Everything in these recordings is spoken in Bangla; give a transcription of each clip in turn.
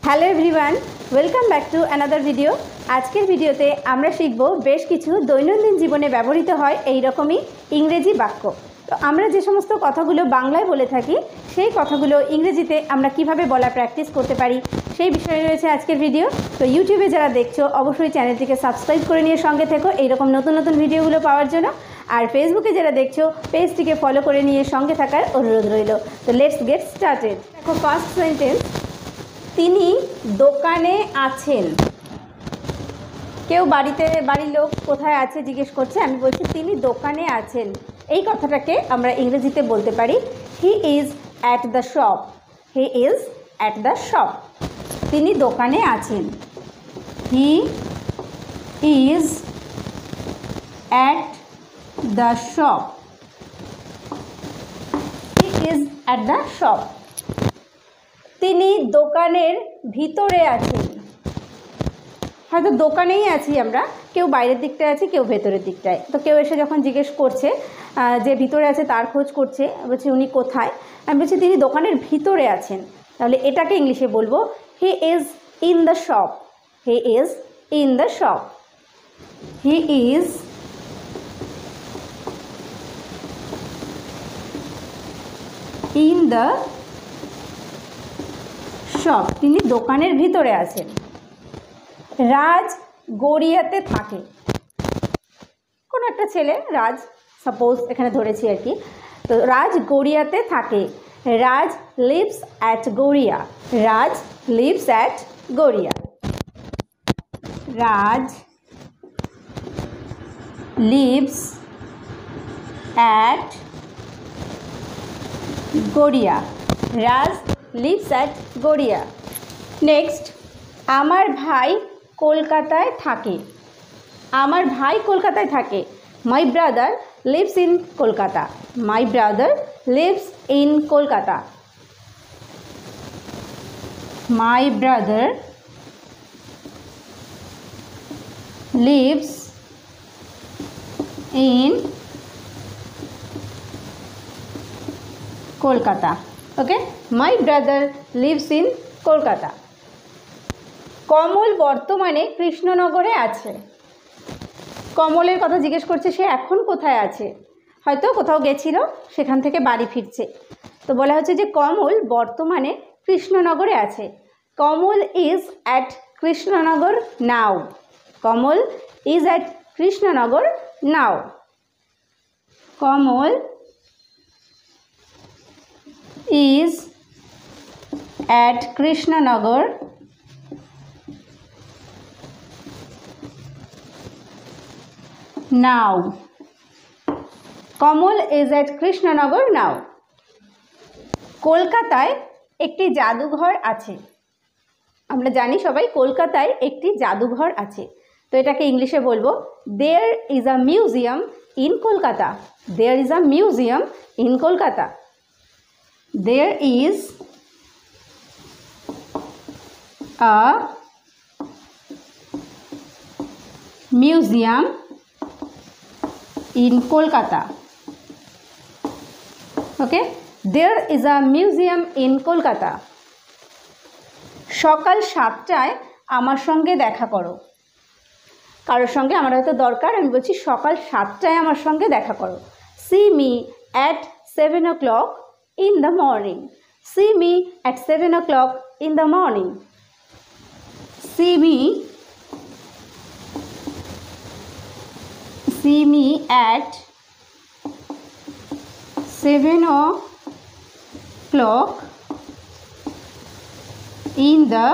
Hello everyone, welcome back to another video. আজকের ভিডিওতে আমরা শিখব বেশ কিছু দৈনন্দিন জীবনে ব্যবহৃত হয় এই রকমই ইংরেজি বাক্য। তো আমরা যে সমস্ত কথাগুলো বাংলায় বলে থাকি সেই কথাগুলো ইংরেজিতে আমরা কিভাবে বলা প্র্যাকটিস করতে পারি সেই বিষয়ে রয়েছে আজকের ভিডিও। তো ইউটিউবে যারা দেখছো অবশ্যই চ্যানেলটিকে সাবস্ক্রাইব করে নিয়ে সঙ্গে থেকো এইরকম নতুন নতুন ভিডিওগুলো পাওয়ার জন্য। আর ফেসবুকে যারা দেখছো পেজটিকে ফলো করে নিয়ে সঙ্গে থাকার অনুরোধ রইল। তো লেটস গেট স্টার্টেড। দেখো ফার্স্ট সেন্টেন্স, তিনি দোকানে আছেন। কেউ বাড়ির লোক কোথায় আছে জিজ্ঞেস করছে, আমি বলছি তিনি দোকানে আছেন। এই কথাটাকে আমরা ইংরেজিতে বলতে পারি he is at the shop. He is at the shop. তিনি দোকানে আছেন। He is at the shop. He is at the shop. তিনি দোকানের ভিতরে আছেন। হয়তো দোকানেই আছি আমরা, কেউ বাইরের দিকটায় আছে, কেউ ভেতরের দিকটায়। তো কেউ এসে যখন জিজ্ঞেস করছে যে ভিতরে আছে তার খোঁজ করছে, বলছে উনি কোথায়, আমি বলছি তিনি দোকানের ভিতরে আছেন। তাহলে এটাকে ইংলিশে বলবো he is in the shop. He is in the shop. He is in the shop. তিনি দোকানের ভিতরে আছেন। রাজ গড়িয়াতে থাকে। কোনো একটা ছেলে রাজ, সাপোজ এখানে ধরেছি আর কি। তো রাজ গড়িয়াতে থাকে। Raj lives at Garia. Raj lives at Garia. Raj lives at Garia. Raj lives at Garia. Next, আমার ভাই কলকাতায় থাকে। আমার ভাই কলকাতায় থাকে। My brother lives in Kolkata. My brother lives in Kolkata. My brother lives in Kolkata. Okay, my brother lives in Kolkata. Kamal বর্তমানে কৃষ্ণনগরে আছে। কমলের কথা জিজ্ঞেস করছে, সে এখন কোথায় আছে। হয়তো কোথাও গেছিল, সেখান থেকে বাড়ি ফিরছে। তো বলা হচ্ছে যে কমল বর্তমানে কৃষ্ণনগরে আছে। Kamal is at Krishnanagar now. Kamal is at Krishnanagar now. Kamal is at Krishnanagar now. Kamal is at Krishnanagar now. কলকাতায় একটি জাদুঘর আছে। আমরা জানি সবাই কলকাতায় একটি জাদুঘর আছে। তো এটাকে ইংলিশে বলবো there is a museum in Kolkata. There is a museum in Kolkata. There is a museum in Kolkata. Okay, there is a museum in Kolkata. সকাল 7টায় আমার সঙ্গে দেখা করো। কারোর সঙ্গে আমার হয়তো দরকার, আমি বলছি সকাল 7টায় আমার সঙ্গে দেখা করো। See me at 7 o'clock in the morning. See me at 7 o'clock in the morning. See me at 7 o'clock in the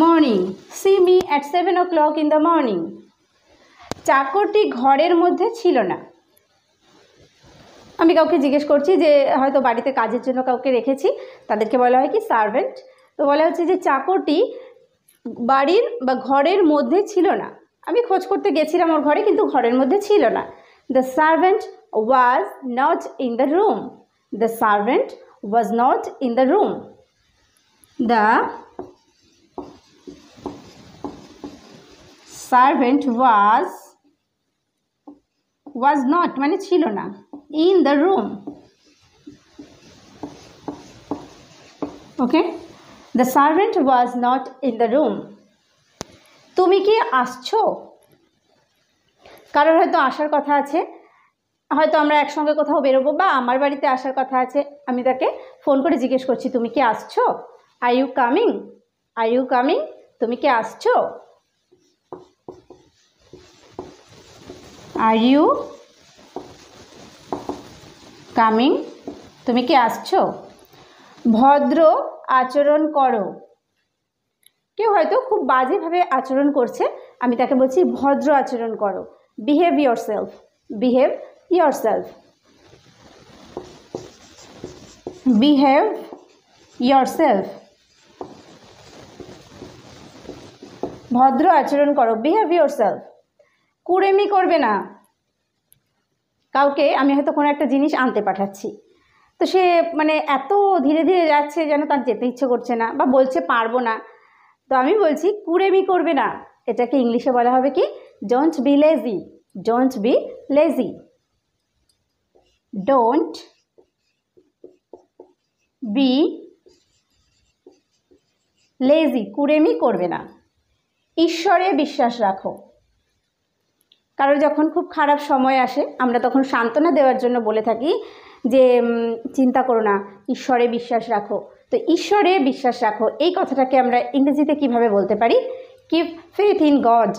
morning. See me at 7 o'clock in the morning. চাকরটি ঘরের মধ্যে ছিল না। আমি কাউকে জিজ্ঞেস করছি যে হয়তো বাড়িতে কাজের জন্য কাউকে রেখেছি, তাদেরকে বলা হয় কি সার্ভেন্ট। তো বলা হচ্ছে যে চাকরটি বাড়ির বা ঘরের মধ্যে ছিল না। আমি খোঁজ করতে গেছিলাম ওর ঘরে, কিন্তু ঘরের মধ্যে ছিল না। The servant was not in the room. The servant was not in the room. The servant was not মানে ছিল না, in the room. Okay, the servant was not in the room. তুমি কি আসছো? কারোর হয়তো আসার কথা আছে, হয়তো আমরা একসঙ্গে কোথাও বেরোবো বা আমার বাড়িতে আসার কথা আছে, আমি তাকে ফোন করে জিজ্ঞেস করছি তুমি কি আসছো? Are you coming? Are you coming? তুমি কি আসছো? Are you coming? তুমি কি আসছো? ভদ্র আচরণ করো। কেউ হয়তো খুব বাজেভাবে আচরণ করছে, আমি তাকে বলছি ভদ্র আচরণ করো। Behave yourself, behave yourself, behave yourself. ভদ্র আচরণ করো, বিহেভ ইয়োরসেলফ। কুড়েমি করবে না। কাউকে আমি হয়তো কোনো একটা জিনিস আনতে পাঠাচ্ছি, তো সে মানে এত ধীরে ধীরে যাচ্ছে যেন তার যেতে ইচ্ছে করছে না বা বলছে পারবো না, তো আমি বলছি কুড়েমি করবে না। এটাকে ইংলিশে বলা হবে কি? Don't be lazy, don't be lazy, don't be lazy, কুড়েমি করবে না। ঈশ্বরে বিশ্বাস রাখো। কারোর যখন খুব খারাপ সময় আসে আমরা তখন সান্ত্বনা দেওয়ার জন্য বলে থাকি যে চিন্তা করো না, ঈশ্বরে বিশ্বাস রাখো। তো ঈশ্বরে বিশ্বাস রাখো এই কথাটাকে আমরা ইংরেজিতে কিভাবে বলতে পারি? Keep faith in god,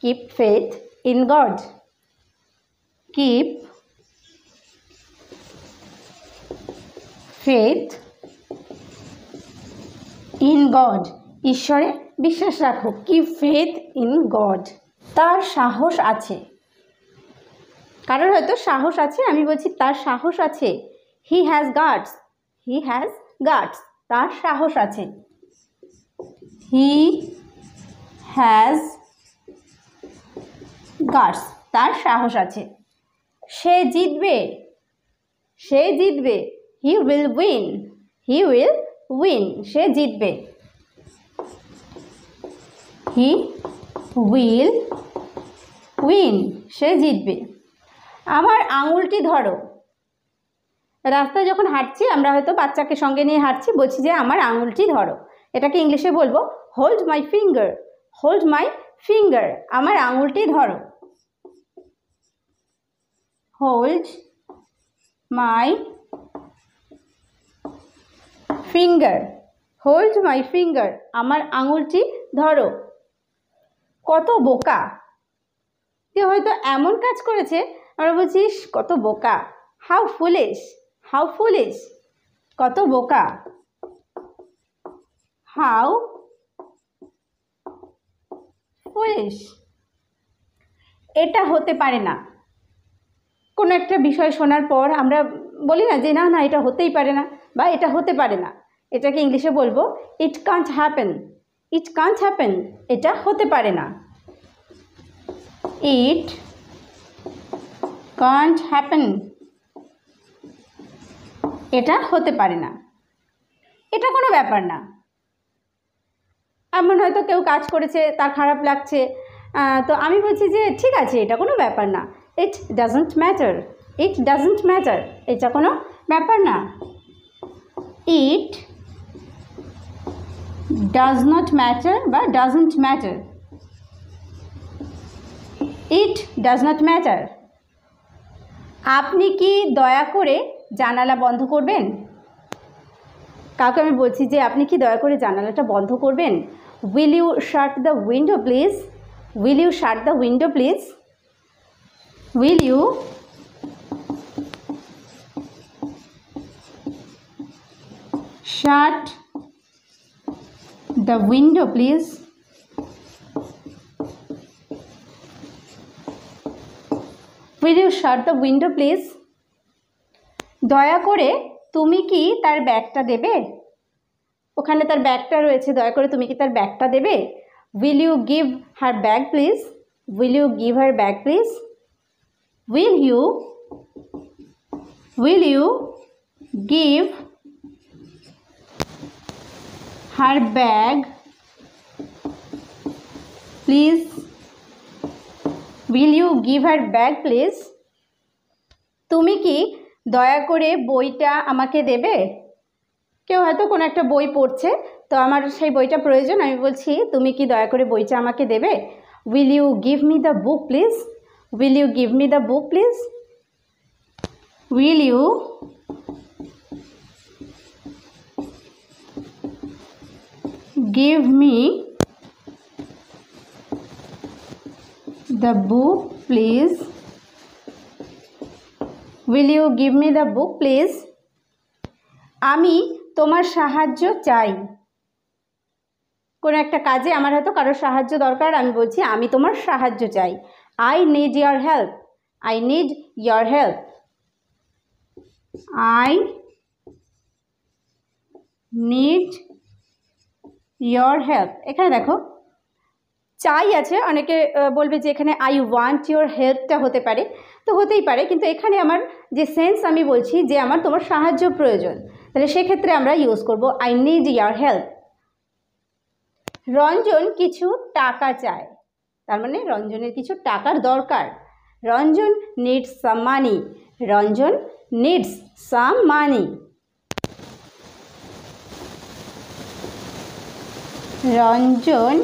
keep faith in god, keep faith in god, ঈশ্বরে বিশ্বাস রাখো, কিপ ফেথ ইন গড। তার সাহস আছে। কারোর হয়তো সাহস আছে, আমি বলছি তার সাহস আছে। He has guts, he has guts, তার সাহস আছে। হি হ্যাজ গাটস, তার সাহস আছে। সে জিতবে, সে জিতবে। He will win, he will win, সে জিতবে। হি উইল উইন, সে জিতবে। আমার আঙুলটি ধরো। রাস্তায় যখন হাঁটছি আমরা হয়তো বাচ্চাকে সঙ্গে নিয়ে হাঁটছি, বলছি যে আমার আঙুলটি ধরো। এটাকে ইংলিশে বলবো hold my finger, hold my finger, আমার আঙুলটি ধরো। Hold my finger, hold my finger, আমার আঙুলটি ধরো। কত বোকা। কেউ হয়তো এমন কাজ করেছে আমরা বলছি কত বোকা। হাউ ফুলিশ, হাউ ফুলিশ, কত বোকা। How foolish. এটা হতে পারে না। কোনো একটা বিষয় শোনার পর আমরা বলি না যে না না এটা হতেই পারে না বা এটা হতে পারে না, এটাকে ইংলিশে বলবো it can't happen, it can't happen, এটা হতে পারে না। ইট কান্ট হ্যাপেন, এটা হতে পারে না, এটা কোনো ব্যাপার না। এমন হয়তো কেউ কাজ করেছে তার খারাপ লাগছে, তো আমি বলছি যে ঠিক আছে এটা কোনো ব্যাপার না। It doesn't matter, it doesn't matter, এটা কোনো ব্যাপার না। ইট ডাজ নট ম্যাটার বা doesn't matter, it does not matter. আপনি কি দয়া করে জানালা বন্ধ করবেন? কাউকে আমি বলছি যে আপনি কি দয়া করে জানালাটা বন্ধ করবেন? Will you shut the window please, will you shut the window please, will you shut the window please. Will you shut the window please. দয়া করে তুমি কি তার ব্যাগটা দেবে? ওখানে তার ব্যাগটা রয়েছে, দয়া করে তুমি কি তার ব্যাগটা দেবে? Will you give her bag please, will you give her bag please. Will you give her bag please, will you give her bag please. তুমি কি দয়া করে বইটা আমাকে দেবে? কেউ হয়তো কোনো একটা বই পড়ছে, তো আমার সেই বইটা প্রয়োজন, আমি বলছি তুমি কি দয়া করে বইটা আমাকে দেবে? Will you give me the book please? Will you give me the book please? Will you give me the book please? Will you give me the book please? আমি তোমার সাহায্য চাই। কোনো একটা কাজে আমার হয়তো কারোর সাহায্য দরকার, আমি বলছি আমি তোমার সাহায্য চাই। I need your help. I need your help. I need your help. এখানে দেখো চাই আছে, অনেকে বলবে যে এখানে আই ওয়ান্ট ইউর হেল্পটা হতে পারে, তো হতেই পারে, কিন্তু এখানে আমার যে সেন্স আমি বলছি যে আমার তোমার সাহায্য প্রয়োজন, তাহলে সেক্ষেত্রে আমরা ইউজ করব I need your help. Ranjan কিছু টাকা চায়, তার মানে রঞ্জনের কিছু টাকার দরকার। Ranjan needs some money. Ranjan needs some money. Ranjan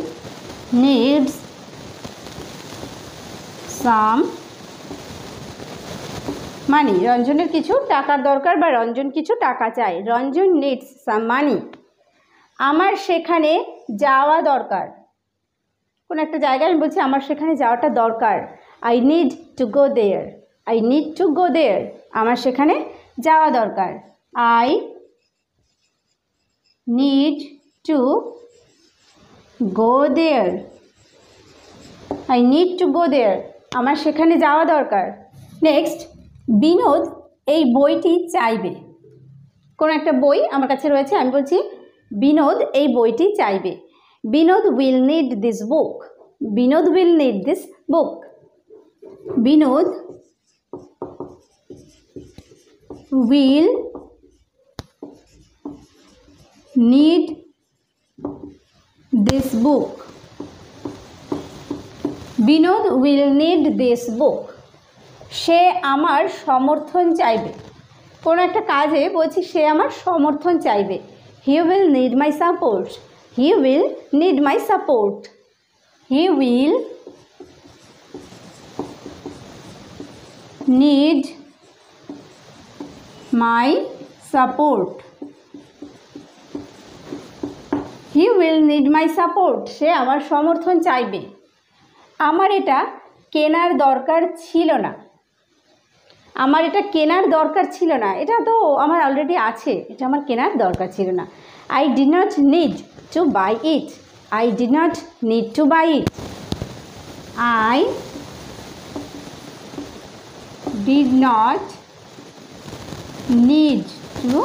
needs some money. রঞ্জনের কিছু টাকার দরকার বা রঞ্জন কিছু টাকা চায়। Ranjan needs some money. আমার সেখানে যাওয়া দরকার। কোন একটা জায়গায় আমি বলছি আমার সেখানে যাওয়াটা দরকার। I need to go there. I need to go there. আমার সেখানে যাওয়া দরকার। I need to go there. I need to go there. আমার সেখানে যাওয়া দরকার। নেক্সট, বিনোদ এই বইটি চাইবে। কোন একটা বই আমার কাছে রয়েছে, আমি বলছি বিনোদ এই বইটি চাইবে। Binod will need this book. Binod will need this book. Binod will need this book. Binod will need this book. সে আমার সমর্থন চাইবে। কোনো একটা কাজে বলছি সে আমার সমর্থন চাইবে। He will need my support. He will need my support. He will need my support. He will need my support. সে আমার সমর্থন চাইবে। আমার এটা কেনার দরকার ছিল না। আমার এটা কেনার দরকার ছিল না, এটা তো আমার অলরেডি আছে, এটা আমার কেনার দরকার ছিল না। I did not need to buy it. I did not need to buy it. I did not need to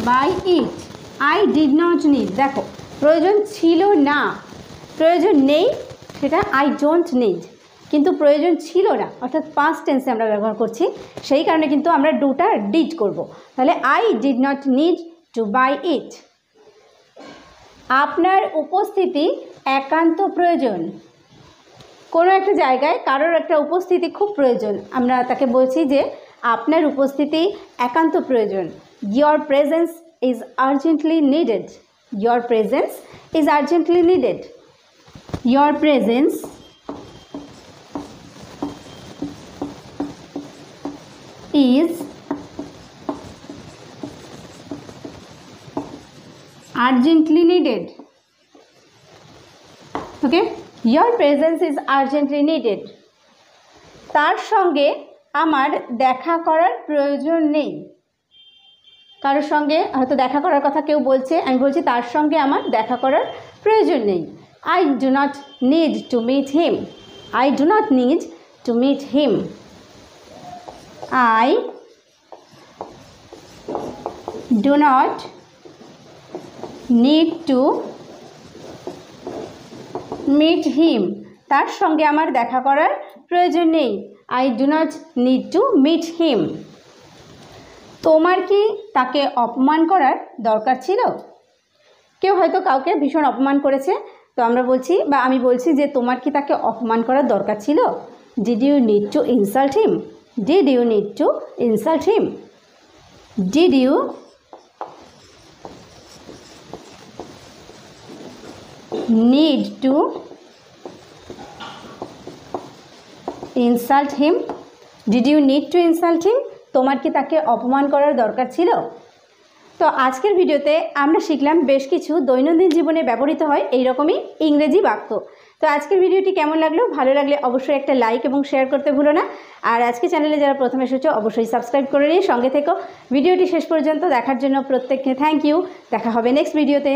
buy it. I did not need, দেখো প্রয়োজন ছিল না, প্রয়োজন নেই সেটা I don't need, কিন্তু প্রয়োজন ছিল না অর্থাৎ পাস্ট টেন্সে আমরা ব্যবহার করছি, সেই কারণে কিন্তু আমরা ডুটা ডিড করব। তাহলে I did not need to buy it. আপনার উপস্থিতি একান্ত প্রয়োজন। কোনো একটা জায়গায় কারোর একটা উপস্থিতি খুব প্রয়োজন, আমরা তাকে বলছি যে আপনার উপস্থিতি একান্ত প্রয়োজন। Your presence is urgently needed. Your presence is urgently needed. Your presence is urgently needed. Okay? Your presence is urgently needed. তার সঙ্গে আমার দেখা করার প্রয়োজন নেই। কারোর সঙ্গে হয়তো দেখা করার কথা কেউ বলছে, আমি বলছি তার সঙ্গে আমার দেখা করার প্রয়োজন নেই। I do not need to meet him. I do not need to meet him. I do not need to meet him. তার সঙ্গে আমার দেখা করার প্রয়োজন নেই। I do not need to meet him. তোমার কি তাকে অপমান করার দরকার ছিল? কেউ হয়তো কাউকে ভীষণ অপমান করেছে, তো আমরা বলছি বা আমি বলছি যে তোমার কি তাকে অপমান করার দরকার ছিল? Did you need to insult him? Did you need to insult him? Did you need to insult him? Did you need to insult him? তোমার কি তাকে অপমান করার দরকার ছিল? তো আজকের ভিডিওতে আমরা শিখলাম বেশ কিছু দৈনন্দিন জীবনে ব্যবহৃত হয় এই রকমই ইংরেজি বাক্য। তো আজকের ভিডিওটি কেমন লাগলো? ভালো লাগলে অবশ্যই একটা লাইক এবং শেয়ার করতে ভুলো না। আর আজকে চ্যানেলে যারা প্রথমে এসেছো অবশ্যই সাবস্ক্রাইব করে নিয়ে সঙ্গে থেকো। ভিডিওটি শেষ পর্যন্ত দেখার জন্য প্রত্যেককে থ্যাংক ইউ। দেখা হবে নেক্সট ভিডিওতে।